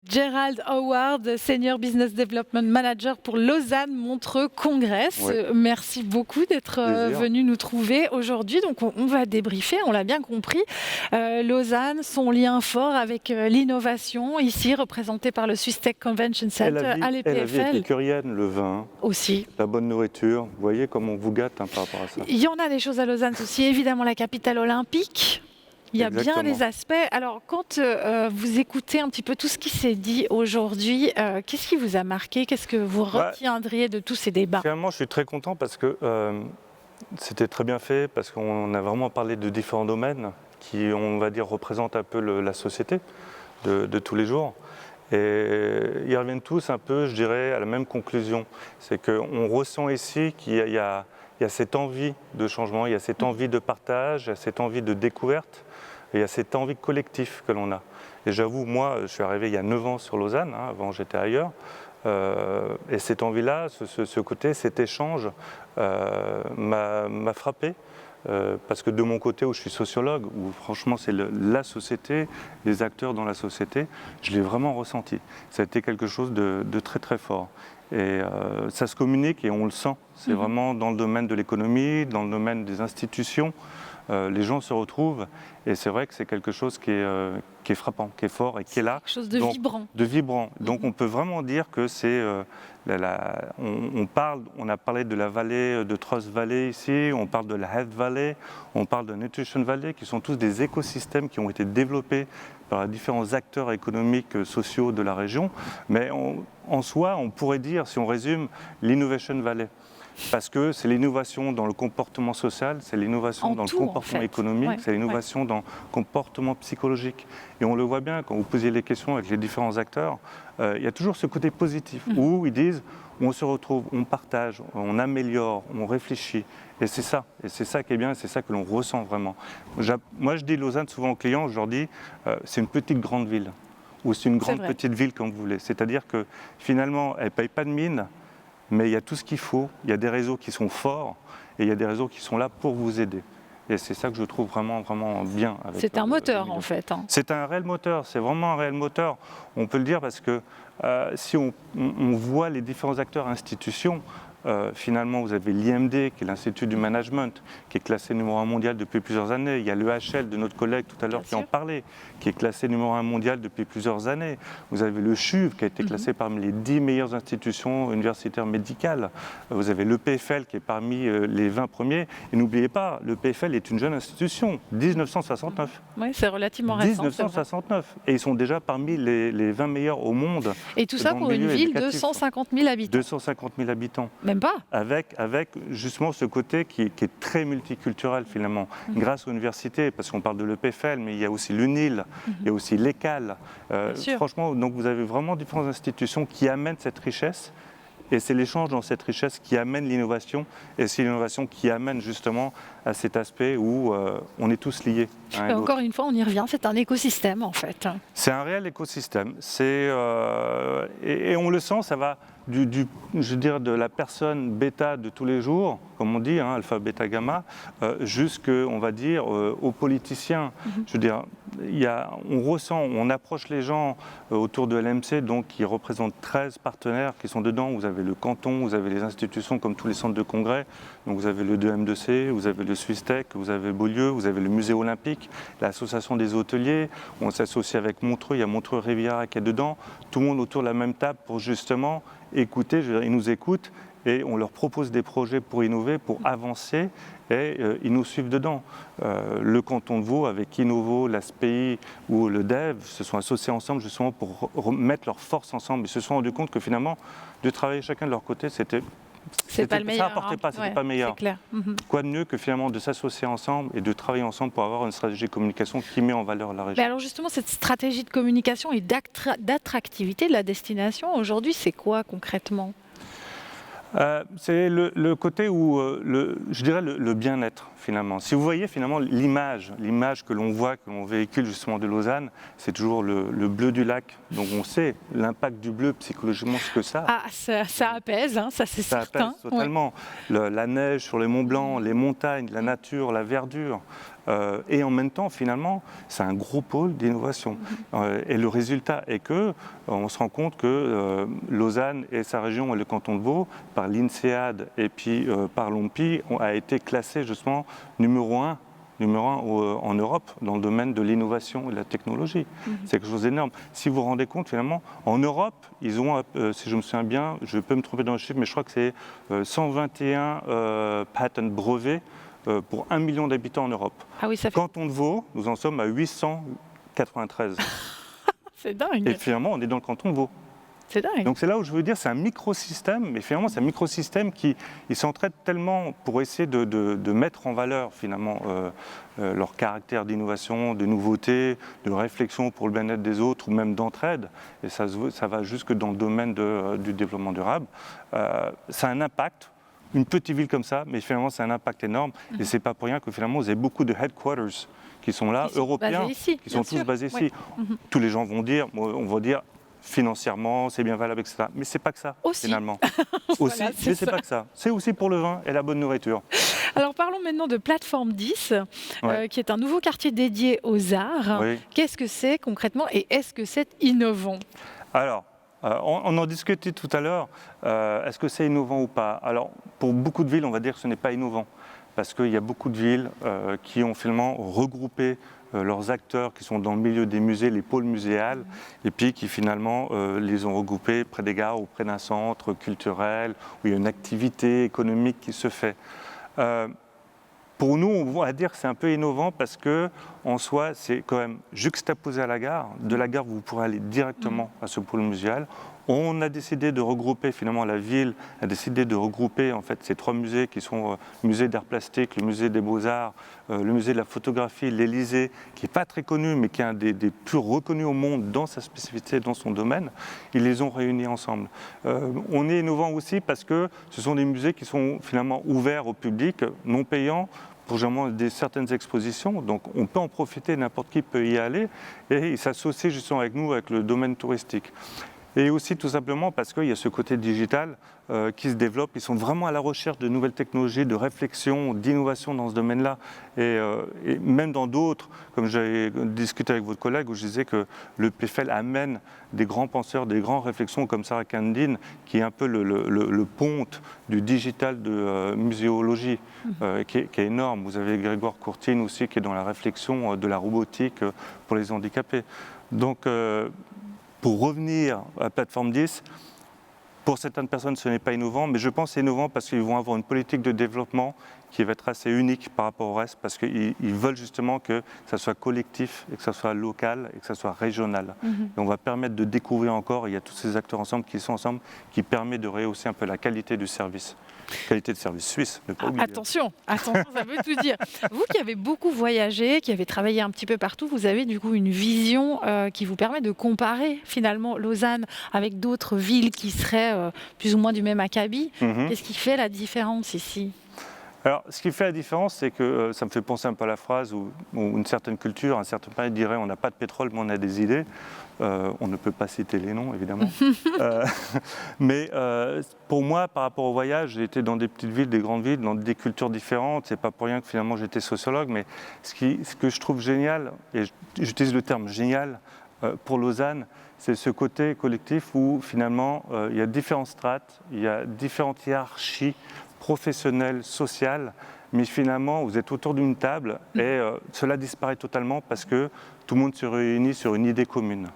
Gerald Howard, Senior Business Development Manager pour Lausanne Montreux Congress. Ouais. Merci beaucoup d'être venu nous trouver aujourd'hui. Donc on va débriefer, on l'a bien compris. Lausanne, son lien fort avec l'innovation, ici représentée par le Swiss Tech Convention Center à l'EPFL. Et la vie épicurienne, le vin, aussi. La bonne nourriture. Vous voyez comment on vous gâte par rapport à ça. Il y en a des choses à Lausanne aussi, évidemment la capitale olympique. Il y a bien les aspects. Alors, quand vous écoutez un petit peu tout ce qui s'est dit aujourd'hui, qu'est-ce qui vous a marqué? Qu'est-ce que vous retiendriez de tous ces débats? Finalement, je suis très content parce que c'était très bien fait, parce qu'on a vraiment parlé de différents domaines qui, on va dire, représentent un peu la société de tous les jours. Et ils reviennent tous un peu, je dirais, à la même conclusion. C'est qu'on ressent ici qu'il y a cette envie de changement, il y a cette envie de partage, il y a cette envie de découverte. Et il y a cette envie collective que l'on a. Et j'avoue, moi, je suis arrivé il y a 9 ans sur Lausanne, avant j'étais ailleurs. Et cette envie-là, ce côté, cet échange m'a frappé. Parce que de mon côté, où je suis sociologue, où franchement c'est la société, les acteurs dans la société, je l'ai vraiment ressenti. Ça a été quelque chose de très très fort. Et ça se communique et on le sent. C'est vraiment dans le domaine de l'économie, dans le domaine des institutions. Les gens se retrouvent et c'est vrai que c'est quelque chose qui est frappant, qui est fort et qui est là. Quelque chose de vibrant. De vibrant. Donc on peut vraiment dire que c'est... on a parlé de la vallée de Trust Valley ici, on parle de la Health Valley, on parle de Nutrition Valley, qui sont tous des écosystèmes qui ont été développés par différents acteurs économiques, sociaux de la région. Mais en soi, on pourrait dire, si on résume, l'Innovation Valley. Parce que c'est l'innovation dans le comportement social, c'est l'innovation dans le comportement économique, c'est l'innovation dans le comportement psychologique. Et on le voit bien quand vous posiez les questions avec les différents acteurs, il y a toujours ce côté positif où ils disent on se retrouve, on partage, on améliore, on réfléchit. Et c'est ça qui est bien, c'est ça que l'on ressent vraiment. Moi je dis Lausanne souvent aux clients, je leur dis c'est une petite grande ville ou c'est une grande petite ville comme vous voulez. C'est-à-dire que finalement elle ne paye pas de mine. Mais il y a tout ce qu'il faut, il y a des réseaux qui sont forts et il y a des réseaux qui sont là pour vous aider. Et c'est ça que je trouve vraiment, vraiment bien. C'est un moteur en fait. C'est un réel moteur, c'est vraiment un réel moteur. On peut le dire parce que si on voit les différents acteurs institutions, finalement vous avez l'IMD qui est l'Institut du Management, qui est classé numéro 1 mondial depuis plusieurs années. Il y a l'EHL de notre collègue tout à l'heure qui en parlait, qui est classé numéro 1 mondial depuis plusieurs années. Vous avez le CHUV qui a été classé parmi les 10 meilleures institutions universitaires médicales. Vous avez l'EPFL qui est parmi les 20 premiers. Et n'oubliez pas, l'EPFL est une jeune institution, 1969. Oui, c'est relativement récent. 1969. Et ils sont déjà parmi les 20 meilleurs au monde. Et tout ça pour une ville de 150 000 habitants. 250 000 habitants. Même pas. Avec justement ce côté qui est très multiculturel finalement, grâce aux universités, parce qu'on parle de l'EPFL, mais il y a aussi l'UNIL, il y a aussi l'ECAL. Franchement, donc vous avez vraiment différentes institutions qui amènent cette richesse. Et c'est l'échange dans cette richesse qui amène l'innovation, et c'est l'innovation qui amène justement à cet aspect où on est tous liés. Encore une fois, on y revient, c'est un écosystème en fait. C'est un réel écosystème, et on le sent, ça va je veux dire, de la personne bêta de tous les jours, comme on dit, alpha, bêta, gamma, jusqu'on va dire aux politiciens. Je veux dire, on ressent, on approche les gens autour de l'MC, donc qui représente 13 partenaires qui sont dedans. Vous avez le canton, vous avez les institutions comme tous les centres de congrès, donc vous avez le 2M2C, vous avez le Swiss Tech, vous avez Beaulieu, vous avez le musée olympique, l'association des hôteliers, on s'associe avec Montreux, il y a Montreux Riviera qui est dedans, tout le monde autour de la même table pour justement écouter, je veux dire, ils nous écoutent et on leur propose des projets pour innover, pour avancer, et ils nous suivent dedans. Le canton de Vaud avec Innovo, l'ASPI ou le DEV se sont associés ensemble justement pour mettre leurs forces ensemble. Ils se sont rendus compte que finalement, de travailler chacun de leur côté, ça n'apportait pas, c'était pas meilleur. Clair. Quoi de mieux que finalement de s'associer ensemble et de travailler ensemble pour avoir une stratégie de communication qui met en valeur la région. Mais alors justement, cette stratégie de communication et d'attractivité de la destination, aujourd'hui, c'est quoi concrètement ? C'est le côté où, je dirais, le bien-être finalement. Si vous voyez finalement l'image que l'on voit, que l'on véhicule justement de Lausanne, c'est toujours le bleu du lac. Donc on sait l'impact du bleu psychologiquement, ce que ça a. Ah, ça apaise, ça c'est certain. Ça apaise totalement. La neige sur les monts blancs, les montagnes, la nature, la verdure. Et en même temps, finalement, c'est un gros pôle d'innovation. Et le résultat est que on se rend compte que Lausanne et sa région et le canton de Vaud, par l'INSEAD et puis par l'OMPI, a été classé justement numéro un en Europe dans le domaine de l'innovation et de la technologie. C'est quelque chose d'énorme. Si vous vous rendez compte, finalement, en Europe, ils ont, si je me souviens bien, je peux me tromper dans le chiffre, mais je crois que c'est 121 patents brevets pour 1 million d'habitants en Europe. Ah oui, ça fait... Canton de Vaud, nous en sommes à 893. C'est dingue. Et finalement, on est dans le canton de Vaud. C'est dingue. Donc c'est là où je veux dire, c'est un microsystème, mais finalement c'est un microsystème qui s'entraide tellement pour essayer de mettre en valeur finalement leur caractère d'innovation, de nouveauté, de réflexion pour le bien-être des autres ou même d'entraide. Et ça va jusque dans le domaine du développement durable. Ça a un impact. Une petite ville comme ça, mais finalement c'est un impact énorme. Et c'est pas pour rien que finalement vous avez beaucoup de headquarters qui sont là, européens, qui sont tous basés ici. Tous les gens vont dire, on va dire, financièrement, c'est bien valable, etc. Mais c'est pas que ça, finalement. Aussi, Voilà, mais c'est pas que ça. C'est aussi pour le vin et la bonne nourriture. Alors parlons maintenant de Plateforme 10, qui est un nouveau quartier dédié aux arts. Oui. Qu'est-ce que c'est concrètement et est-ce que c'est innovant? Alors, on en discutait tout à l'heure. Est-ce que c'est innovant ou pas? Alors, pour beaucoup de villes, on va dire que ce n'est pas innovant. Parce qu'il y a beaucoup de villes qui ont finalement regroupé leurs acteurs qui sont dans le milieu des musées, les pôles muséals, et puis qui finalement les ont regroupés près des gares ou près d'un centre culturel où il y a une activité économique qui se fait. Pour nous, on va dire que c'est un peu innovant parce que, en soi, c'est quand même juxtaposé à la gare. De la gare, vous pourrez aller directement à ce pôle muséal. On a décidé de regrouper, finalement, la ville a décidé de regrouper en fait ces trois musées qui sont le musée d'art plastique, le musée des beaux-arts, le musée de la photographie, l'Élysée, qui n'est pas très connu, mais qui est un des plus reconnus au monde dans sa spécificité, dans son domaine. Ils les ont réunis ensemble. On est innovant aussi parce que ce sont des musées qui sont finalement ouverts au public, non payants, pour certaines expositions, donc on peut en profiter, n'importe qui peut y aller, et ils s'associent justement avec nous, avec le domaine touristique. Et aussi tout simplement parce qu'il y a ce côté digital qui se développe. Ils sont vraiment à la recherche de nouvelles technologies, de réflexion, d'innovation dans ce domaine-là. Et même dans d'autres, comme j'avais discuté avec votre collègue, où je disais que le PFL amène des grands penseurs, des grandes réflexions comme Sarah Kandin, qui est un peu le ponte du digital de muséologie, qui est énorme. Vous avez Grégoire Courtine aussi, qui est dans la réflexion de la robotique pour les handicapés. Donc, pour revenir à Plateforme 10, pour certaines personnes, ce n'est pas innovant, mais je pense que c'est innovant parce qu'ils vont avoir une politique de développement qui va être assez unique par rapport au reste, parce qu'ils veulent justement que ça soit collectif, et que ça soit local, et que ça soit régional. Et on va permettre de découvrir encore, il y a tous ces acteurs ensemble qui sont ensemble, qui permet de rehausser un peu la qualité du service. Qualité de service suisse, ne pas oublier. Attention, ça veut tout dire. Vous qui avez beaucoup voyagé, qui avez travaillé un petit peu partout, vous avez du coup une vision qui vous permet de comparer finalement Lausanne avec d'autres villes qui seraient plus ou moins du même acabit. Qu'est-ce qui fait la différence ici ? Alors, ce qui fait la différence, c'est que ça me fait penser un peu à la phrase où une certaine culture, un certain pays dirait on n'a pas de pétrole, mais on a des idées. On ne peut pas citer les noms, évidemment. Mais pour moi, par rapport au voyage, j'ai été dans des petites villes, des grandes villes, dans des cultures différentes. C'est pas pour rien que finalement j'étais sociologue, mais ce que je trouve génial, et j'utilise le terme génial pour Lausanne, c'est ce côté collectif où finalement il y a différentes strates, il y a différentes hiérarchies professionnelles, sociales, mais finalement vous êtes autour d'une table et cela disparaît totalement parce que tout le monde se réunit sur une idée commune.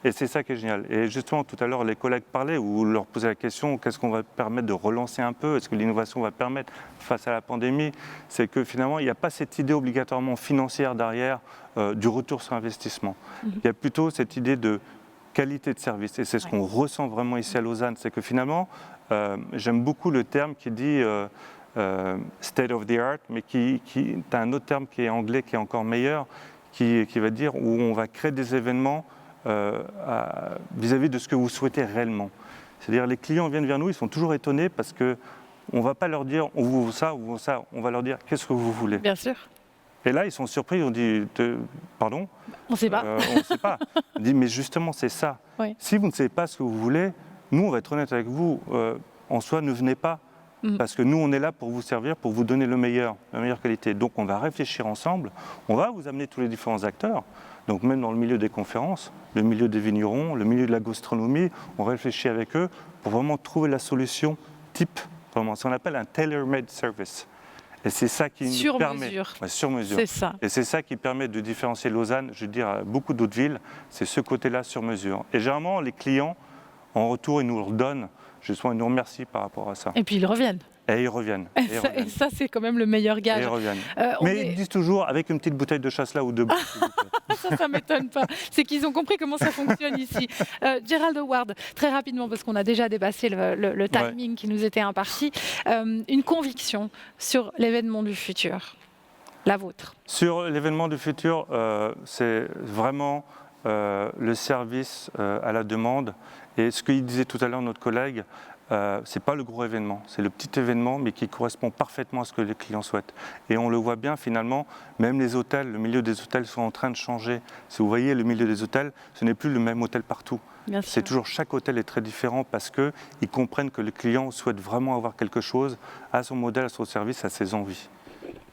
Et c'est ça qui est génial. Et justement, tout à l'heure, les collègues parlaient ou leur posaient la question, qu'est-ce qu'on va permettre de relancer un peu? Est-ce que l'innovation va permettre face à la pandémie? C'est que finalement, il n'y a pas cette idée obligatoirement financière derrière du retour sur investissement. Il y a plutôt cette idée de qualité de service. Et c'est ce qu'on ressent vraiment ici à Lausanne. C'est que finalement, j'aime beaucoup le terme qui dit state of the art, mais tu as un autre terme qui est anglais, qui est encore meilleur, qui va dire où on va créer des événements vis-à-vis de ce que vous souhaitez réellement. C'est-à-dire les clients viennent vers nous, ils sont toujours étonnés parce qu'on ne va pas leur dire on vous veut ça, on va leur dire qu'est-ce que vous voulez. Bien sûr. Et là, ils sont surpris, on dit pardon ? On ne sait pas. On ne sait pas. On dit mais justement, c'est ça. Si vous ne savez pas ce que vous voulez, nous, on va être honnête avec vous, en soi, ne venez pas. Parce que nous, on est là pour vous servir, pour vous donner la meilleure qualité. Donc on va réfléchir ensemble, on va vous amener tous les différents acteurs. Donc même dans le milieu des conférences, le milieu des vignerons, le milieu de la gastronomie, on réfléchit avec eux pour vraiment trouver la solution type, vraiment, ce qu'on appelle un tailor-made service. Et c'est ça qui nous permet... Sur mesure. C'est ça. Et c'est ça qui permet de différencier Lausanne, je veux dire, à beaucoup d'autres villes, c'est ce côté-là sur mesure. Et généralement, les clients, en retour, ils nous le donnent, justement, ils nous remercient par rapport à ça. Et puis ils reviennent. Et ils reviennent. Et ça, c'est quand même le meilleur gage. Et ils reviennent. Mais ils disent toujours avec une petite bouteille de chasse-là ou deux. Ça ne m'étonne pas. C'est qu'ils ont compris comment ça fonctionne ici. Gerald Howard, très rapidement, parce qu'on a déjà dépassé le timing qui nous était imparti, une conviction sur l'événement du futur, la vôtre. Sur l'événement du futur, c'est vraiment le service à la demande. Et ce qu'il disait tout à l'heure notre collègue, c'est pas le gros événement, c'est le petit événement, mais qui correspond parfaitement à ce que les clients souhaitent. Et on le voit bien finalement, même les hôtels, le milieu des hôtels sont en train de changer. Si vous voyez le milieu des hôtels, ce n'est plus le même hôtel partout. C'est toujours, chaque hôtel est très différent parce qu'ils comprennent que le client souhaite vraiment avoir quelque chose à son modèle, à son service, à ses envies.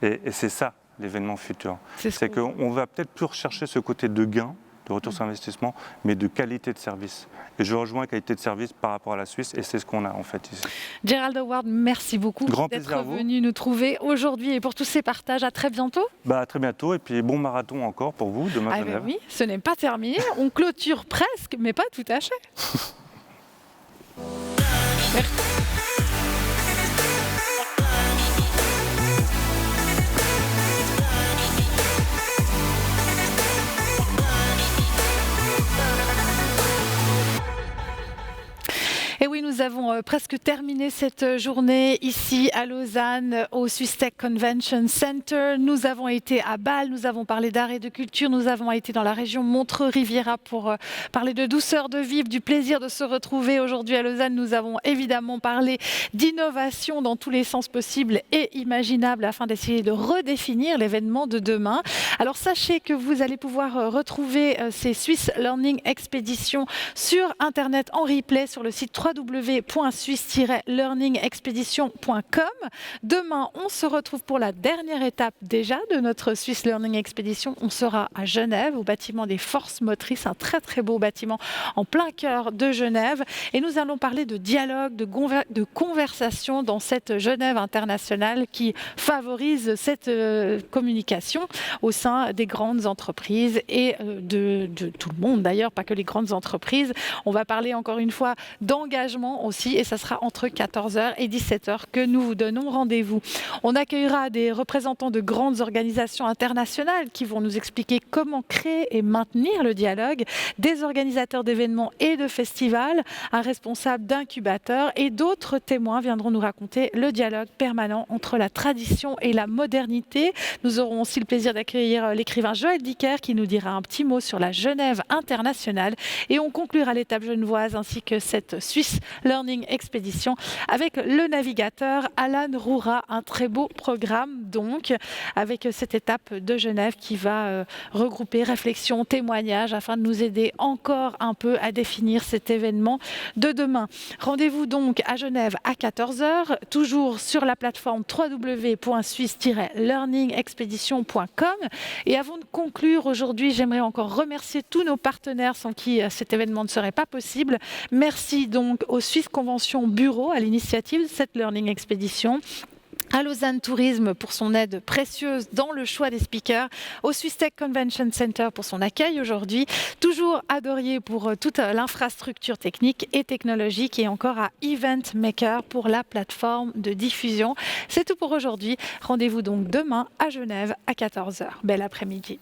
Et c'est ça l'événement futur. C'est qu'on va peut-être plus rechercher ce côté de gain, de retour sur investissement, mais de qualité de service. Et je rejoins la qualité de service par rapport à la Suisse, et c'est ce qu'on a en fait ici. Gerald Howard, merci beaucoup d'être venu nous trouver aujourd'hui et pour tous ces partages. À très bientôt. À très bientôt, et puis bon marathon encore pour vous demain. Oui, ce n'est pas terminé. On clôture presque, mais pas tout à fait. Merci. Et oui, nous avons presque terminé cette journée ici à Lausanne, au Swiss Tech Convention Center. Nous avons été à Bâle, nous avons parlé d'art et de culture, nous avons été dans la région Montreux-Riviera pour parler de douceur de vivre, du plaisir de se retrouver. Aujourd'hui à Lausanne, nous avons évidemment parlé d'innovation dans tous les sens possibles et imaginables afin d'essayer de redéfinir l'événement de demain. Alors sachez que vous allez pouvoir retrouver ces Swiss Learning Expeditions sur Internet en replay sur le site www.swiss-learningexpedition.com. Demain, on se retrouve pour la dernière étape déjà de notre Swiss Learning Expedition. On sera à Genève, au bâtiment des Forces Motrices, un très très beau bâtiment en plein cœur de Genève. Et nous allons parler de dialogue, de conversation dans cette Genève internationale qui favorise cette communication au sein des grandes entreprises et de tout le monde d'ailleurs, pas que les grandes entreprises. On va parler encore une fois d'engagement aussi, et ça sera entre 14h et 17h que nous vous donnons rendez-vous. On accueillera des représentants de grandes organisations internationales qui vont nous expliquer comment créer et maintenir le dialogue, des organisateurs d'événements et de festivals, un responsable d'incubateur et d'autres témoins viendront nous raconter le dialogue permanent entre la tradition et la modernité. Nous aurons aussi le plaisir d'accueillir l'écrivain Joël Dicker qui nous dira un petit mot sur la Genève internationale, et on conclura l'étape genevoise ainsi que cette Swiss Learning Expedition avec le navigateur Alan Roura. Un très beau programme donc avec cette étape de Genève qui va regrouper réflexion, témoignages afin de nous aider encore un peu à définir cet événement de demain. Rendez-vous donc à Genève à 14h, toujours sur la plateforme www.swiss-learningexpedition.com. Et avant de conclure aujourd'hui, j'aimerais encore remercier tous nos partenaires sans qui cet événement ne serait pas possible. Merci donc au Swiss Convention Bureau à l'initiative de cette Learning Expedition, à Lausanne Tourisme pour son aide précieuse dans le choix des speakers, au Swiss Tech Convention Center pour son accueil aujourd'hui, toujours à Dorier pour toute l'infrastructure technique et technologique, et encore à Event Maker pour la plateforme de diffusion. C'est tout pour aujourd'hui. Rendez-vous donc demain à Genève à 14h. Bel après-midi.